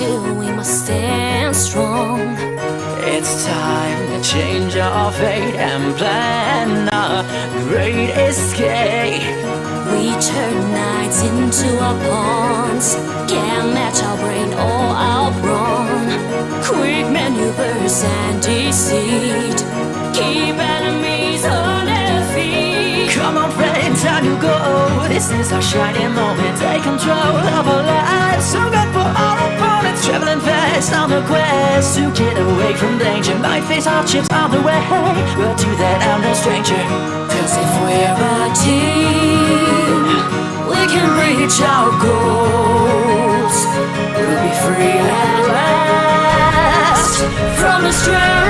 still we must stand strong. It's time to change our fate and plan a great escape. We turn nights into our pawns, can't match our brain or our brawn. Quick maneuvers and deceit keep enemies on their feet. Come on friend, time to go. This is our shining moment. Take control of our lives. So good for our opponents. Traveling fast on the quest to get away from danger. Might face hardships on the way, but to that I'm no stranger. Cause if we're a team, we can reach our goals. We'll be free at last from the stronghold.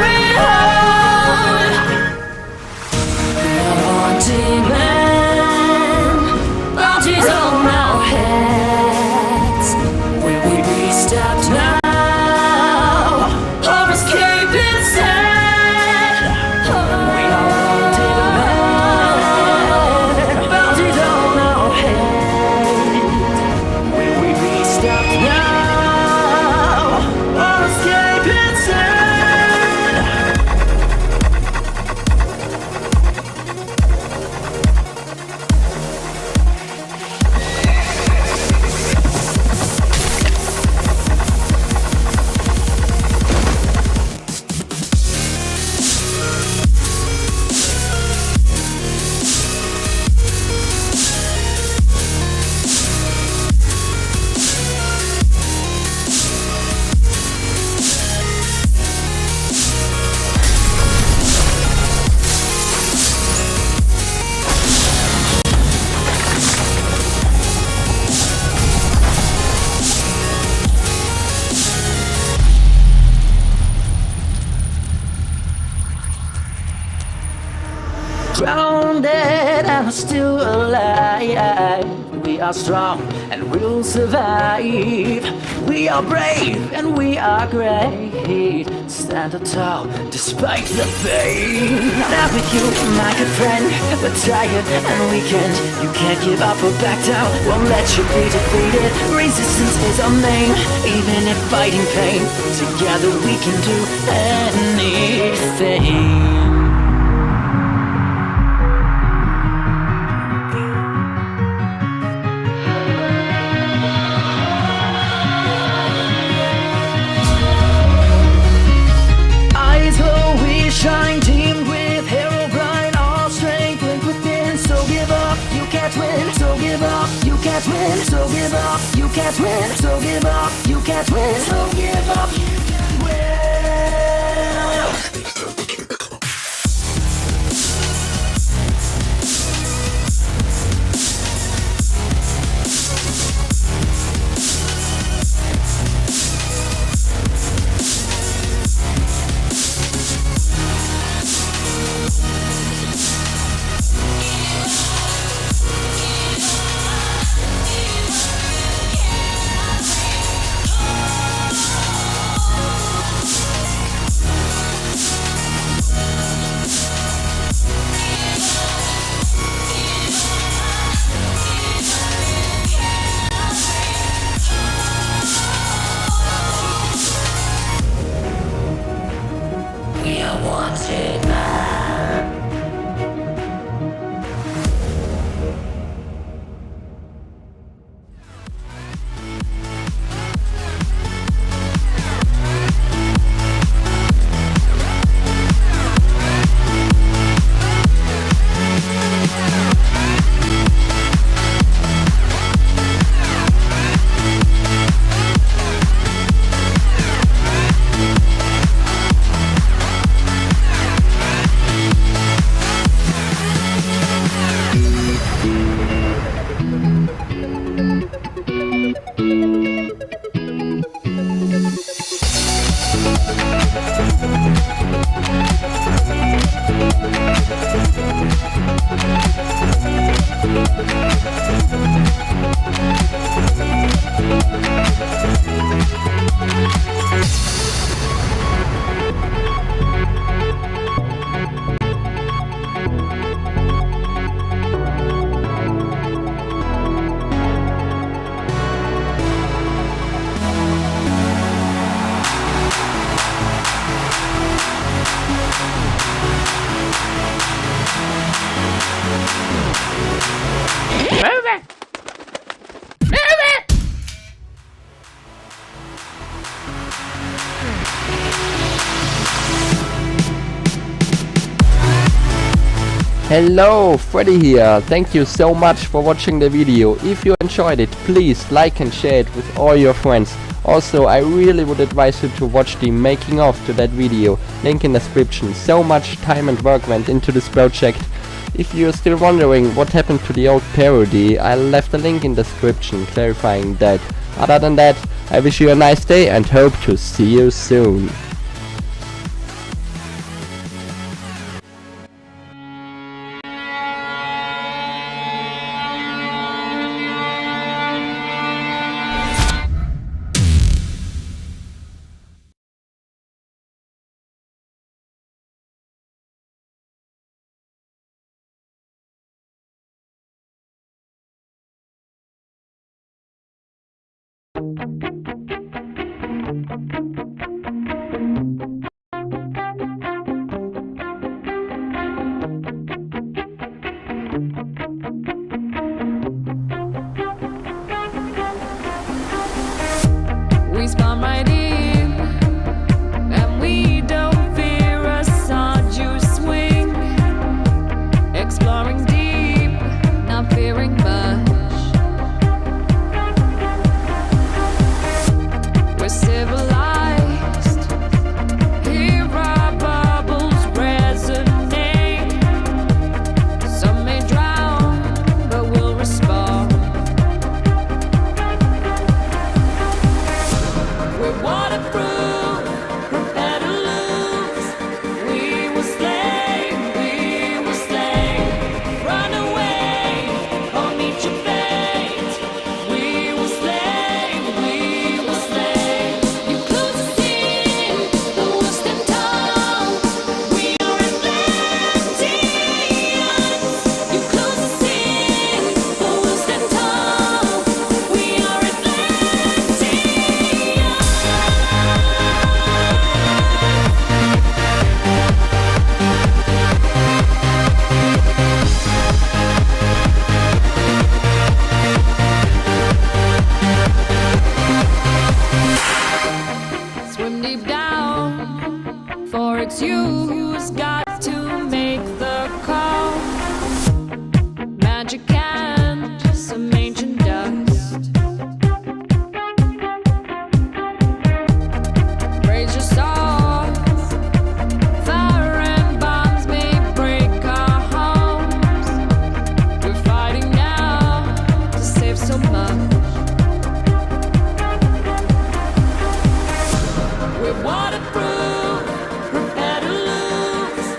We are wanting men, bounties on our heads. Will we be stopped now or escape instead? We are wanted men, bounties on our heads. Will we be stopped now or escape instead? Grounded and still alive. We are strong and we'll survive. We are brave and we are great. Stand up tall despite the pain. Not with you, my good friend. We're tired and weakened. You can't give up or back down. Won't let you be defeated. Resistance is our name, even if fighting pain. Together we can do anything. Shine team with hero grind, all strength linked within. So give up, you can't win. So give up, you can't win. So give up, you can't win. So give up, you can't win. So give up, you can't win. Hello, Freddy here. Thank you so much for watching the video. If you enjoyed it, please like and share it with all your friends. Also, I really would advise you to watch the making of to that video. Link in description. So much time and work went into this project. If you're still wondering what happened to the old parody, I left a link in description clarifying that. Other than that, I wish you a nice day and hope to see you soon. We spawn right in, and we don't fear a sawjuice swing. Exploring deep, not fearing much. We're civilized, hear our bubbles resonate. Some may drown, but we'll respond. We're waterproof, prepare to lose. We will slay, we will slay. Run away or meet your fate. We will slay, we will slay. You close us in, the world stand tall. We are Atlanteans. You close us in, the world stand tall. We are Atlanteans. Swim deep down, for it's you who's got to make the call. Magic and some ancient dust. Raise your swords, fire and bombs may break our homes. We're fighting now to save so much. We're waterproof, prepare to lose.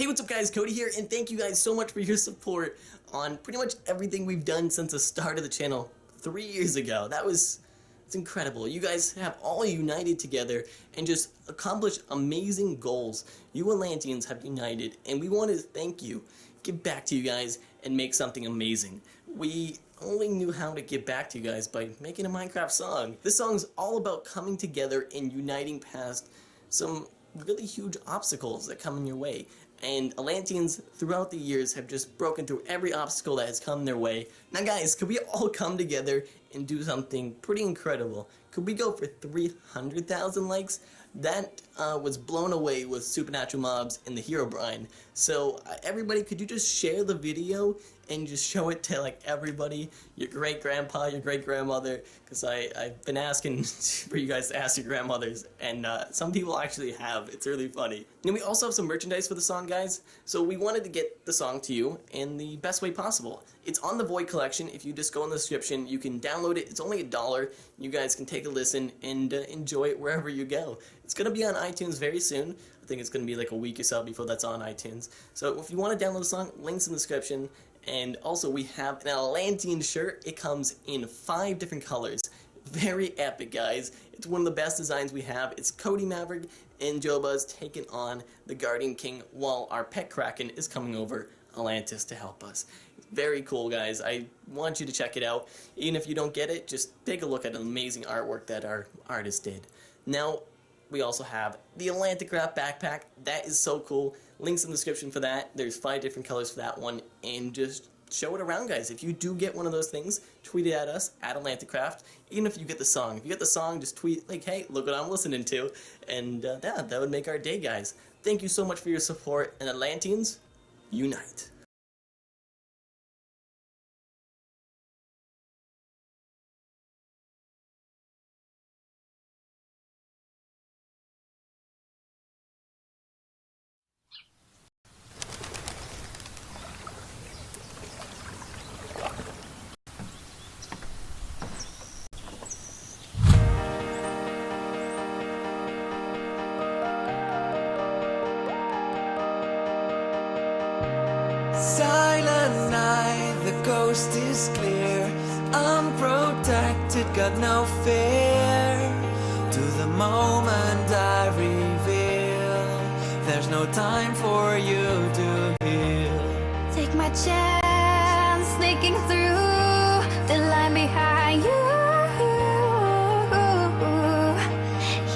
Hey, what's up guys, Cody here, and thank you guys so much for your support on pretty much everything we've done since the start of the channel 3 years ago. It's incredible. You guys have all united together and just accomplished amazing goals. You Atlanteans have united, and we want to thank you, give back to you guys, and make something amazing. We only knew how to give back to you guys by making a Minecraft song. This song's all about coming together and uniting past some really huge obstacles that come in your way. And Atlanteans throughout the years have just broken through every obstacle that has come their way. Now guys, could we all come together and do something pretty incredible? Could we go for 300,000 likes? That was blown away with Supernatural Mobs and the Herobrine. So everybody, could you just share the video and just show it to like everybody, your great-grandpa, your great-grandmother, because I've been asking for you guys to ask your grandmothers, and some people actually have. It's really funny. And we also have some merchandise for the song, guys, so we wanted to get the song to you in the best way possible. It's on the Void collection. If you just go in the description, you can download it. It's only $1. You guys can take a listen and enjoy it wherever you go. It's going to be on iTunes very soon. I think it's going to be like a week or so before that's on iTunes. So if you want to download the song, links in the description. And also we have an Atlantean shirt. It comes in 5 different colors. Very epic, guys. It's one of the best designs we have. It's Cody Maverick and Jobuz taking on the Guardian King while our pet Kraken is coming over Atlantis to help us. Very cool, guys. I want you to check it out. Even if you don't get it, just take a look at the amazing artwork that our artist did. Now, we also have the Atlanticraft backpack. That is so cool. Links in the description for that. There's 5 different colors for that one. And just show it around, guys. If you do get one of those things, tweet it at us, at Atlanticraft. Even if you get the song. If you get the song, just tweet, like, hey, look what I'm listening to. And yeah, that would make our day, guys. Thank you so much for your support. And Atlanteans, unite. Silent night, the coast is clear. Unprotected, got no fear. To the moment I reveal, there's no time for you to heal. Take my chance, sneaking through the line behind you.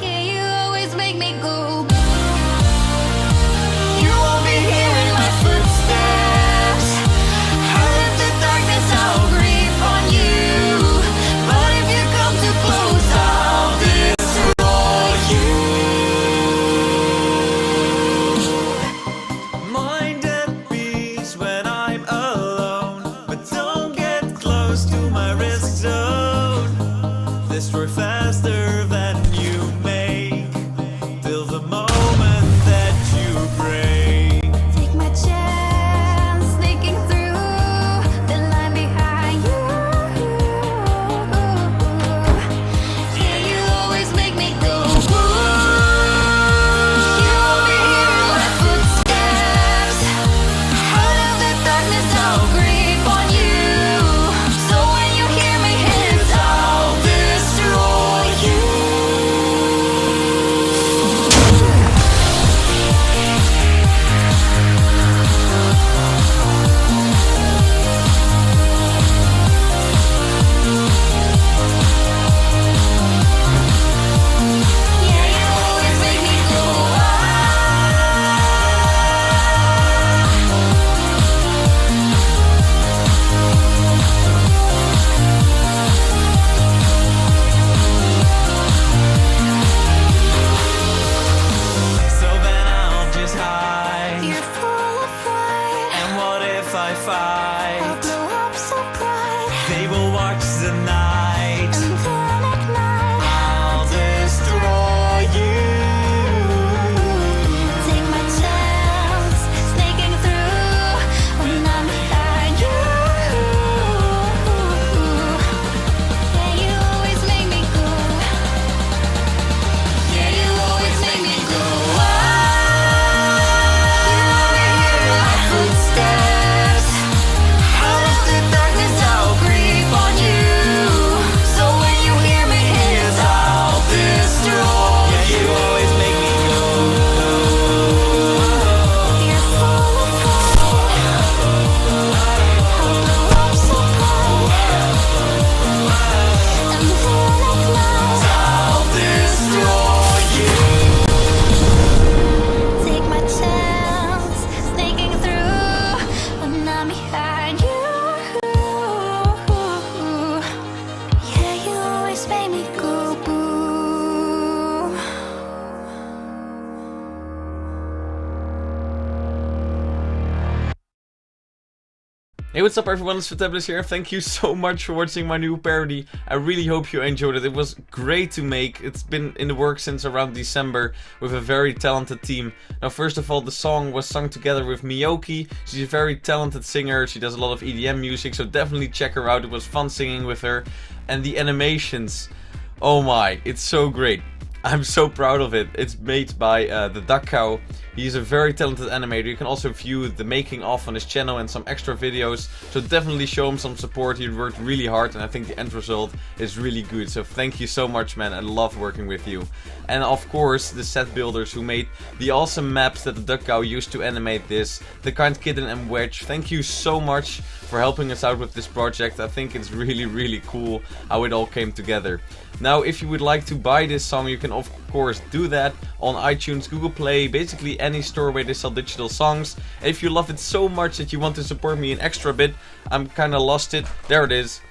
Yeah, you always make me go. You won't be hearing my footsteps. Out of the darkness, I'll creep on you. But if you come too close, I'll destroy you. Mind at peace when I'm alone, but don't get close to my risk zone. Destroy faster than you make, till the moment that you break. Take my chance, sneaking through the line behind you. Yeah, you always make me go. You won't be hearing my footsteps. Out of the darkness, I'll creep on you. So when you hear me hiss, I'll destroy you. Hey, what's up everyone, it's Fantabulous here. Thank you so much for watching my new parody. I really hope you enjoyed it. It was great to make. It's been in the works since around December with a very talented team. Now, first of all, the song was sung together with Miyoki. She's a very talented singer. She does a lot of EDM music, so definitely check her out. It was fun singing with her. And the animations, oh my, it's so great. I'm so proud of it. It's made by the Duck Cow. He's a very talented animator. You can also view the making of on his channel and some extra videos. So definitely show him some support. He worked really hard and I think the end result is really good. So thank you so much, man. I love working with you. And of course, the set builders who made the awesome maps that the Duck Cow used to animate this. The Kind Kitten and Wedge. Thank you so much for helping us out with this project. I think it's really cool how it all came together. Now, if you would like to buy this song, you can of course do that on iTunes, Google Play, basically any store where they sell digital songs. And if you love it so much that you want to support me an extra bit, I'm kinda lost it. There it is.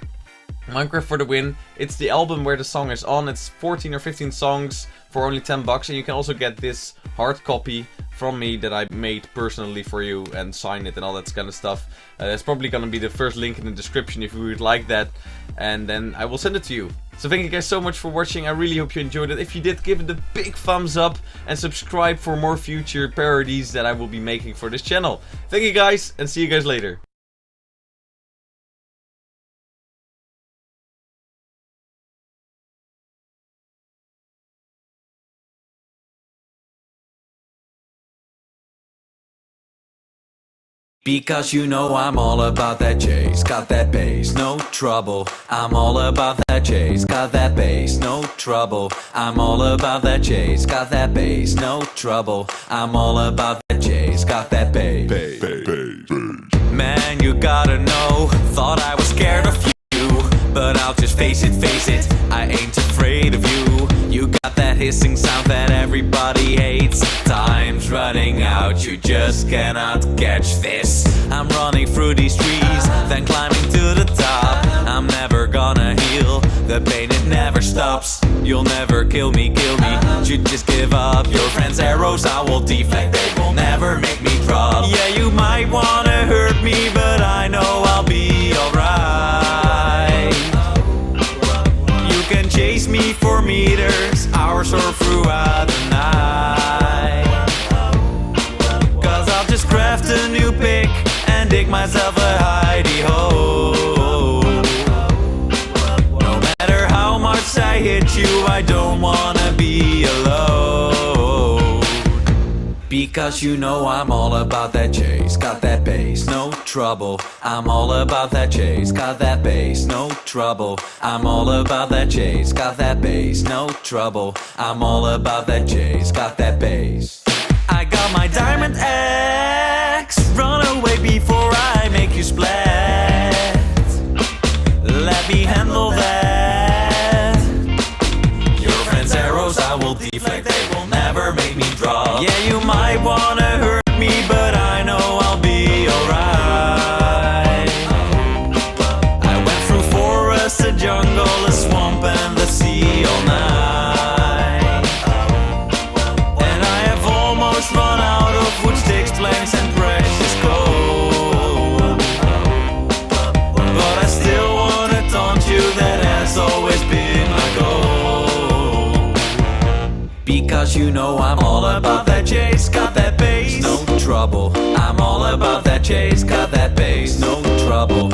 Minecraft for the win. It's the album where the song is on. It's 14 or 15 songs for only 10 bucks, and you can also get this hard copy from me that I made personally for you and sign it and all that kind of stuff. That's probably gonna be the first link in the description if you would like that, and then I will send it to you. So thank you guys so much for watching. I really hope you enjoyed it. If you did, give it a big thumbs up and subscribe for more future parodies that I will be making for this channel. Thank you guys, and see you guys later. Because you know I'm all about that chase, got that bass, no trouble. I'm all about that chase, got that bass, no trouble. I'm all about that chase, got that bass, no trouble. I'm all about that chase, got that bass. Man, you gotta know, thought I was scared of you, but I'll just face it, I ain't afraid of you. You got that hissing sound that everybody hates. Time's running out, you just cannot catch this. I'm running through these trees, then climbing to the top. I'm never gonna heal, the pain it never stops. You'll never kill me, you just give up. Your friends' arrows I will deflect, they will never make me drop. Yeah, you might wanna hurt me, but I know I'll be alright. You can chase me for meters, hours or throughout the night. Cause I'll just craft a new pick and dig myself a hidey hole. No matter how much I hit you, I don't wanna be alone. Because you know I'm all about that chase, got that bass, no trouble. I'm all about that chase, got that bass, no trouble. I'm all about that chase, got that bass, no trouble. I'm all about that chase, got that bass. I got my diamond axe, run away before I make you splat. Let me handle that. Your friends' arrows I will deflect, they will never make me drop. Yeah, you might wanna hurt me, but I know I'll be alright. I went through forest, a jungle, a swamp and the sea all night. And I have almost run out of wood, sticks, planks and precious gold. But I still wanna taunt you, that has always been my goal. Because you know I'm all about that chase, got that bass, no trouble. I'm all about that chase, got that bass, no trouble.